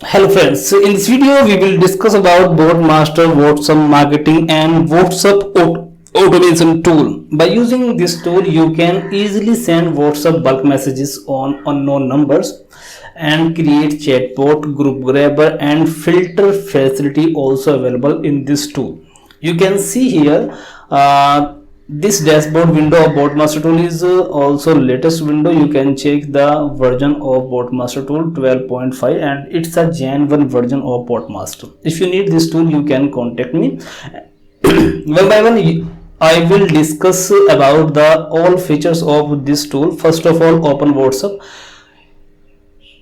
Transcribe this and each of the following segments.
Hello friends, so in this video we will discuss about Botmaster, WhatsApp marketing and WhatsApp automation tool. By using this tool you can easily send WhatsApp bulk messages on unknown numbers and create chatbot, group grabber and filter facility also available in this tool. You can see here this dashboard window of Botmaster tool is also latest window. You can check the version of Botmaster tool 12.5 and it's a Gen 1 version of Botmaster. If you need this tool you can contact me. One by one I will discuss about the all features of this tool. First of all, open WhatsApp.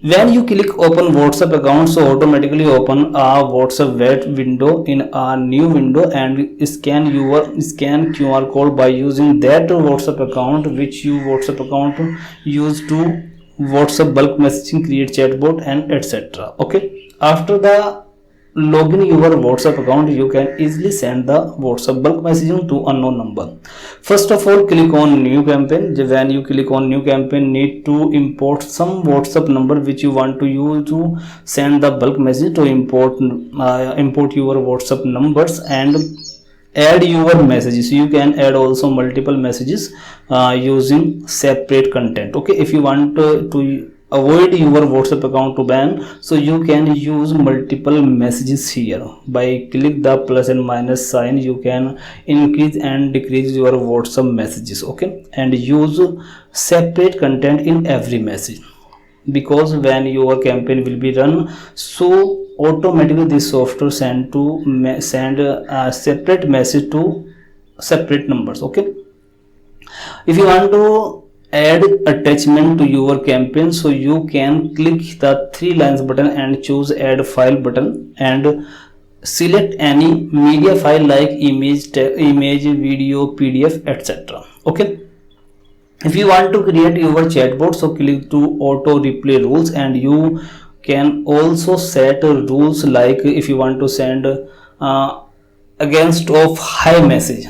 When you click open WhatsApp account, so automatically open a WhatsApp web window in a new window and scan QR code by using that WhatsApp account which you WhatsApp account use to WhatsApp bulk messaging, create chatbot and etc. Okay, after the login your WhatsApp account, you can easily send the WhatsApp bulk messaging to unknown number. First of all, click on new campaign. When you click on new campaign, need to import some WhatsApp number which you want to use to send the bulk message. To import your WhatsApp numbers and add your messages. You can add also multiple messages using separate content. Okay, if you want to avoid your WhatsApp account to ban, so you can use multiple messages here. By click the plus and minus sign, you can increase and decrease your WhatsApp messages. Okay, and use separate content in every message, because when your campaign will be run, so automatically this software send a separate message to separate numbers. Okay, if you want to add attachment to your campaign, so you can click the three lines button and choose add file button and select any media file like image, video, PDF, etc. Okay, if you want to create your chatbot, so click to auto replay rules and you can also set rules like if you want to send against of high message,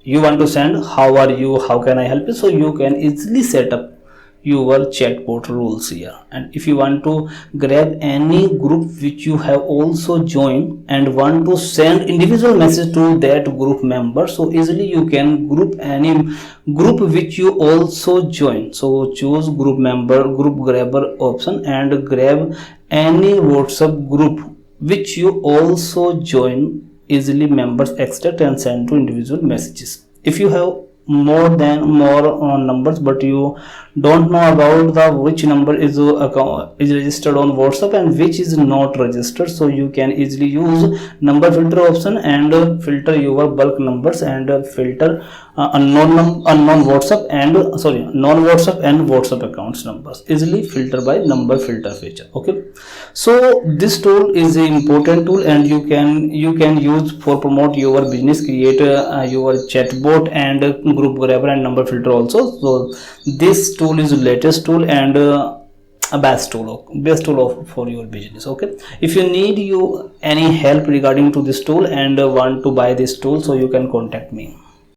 you want to send how are you, how can I help you, so you can easily set up your chatbot rules here. And if you want to grab any group which you have also joined and want to send individual message to that group member, so easily you can group any group which you also join. So choose group member, group grabber option and grab any WhatsApp group which you also join. Easily members extract and send to individual messages. If you have more numbers but you don't know about the which number is registered on WhatsApp and which is not registered, so you can easily use number filter option and filter your bulk numbers and filter unknown WhatsApp and non WhatsApp and WhatsApp accounts numbers. Easily filter by number filter feature. Okay, so this tool is an important tool and you can use for promote your business, create your chatbot and group grabber and number filter also. So this tool is the latest tool and a best tool for your business. Okay, if you need any help regarding to this tool and want to buy this tool, so you can contact me.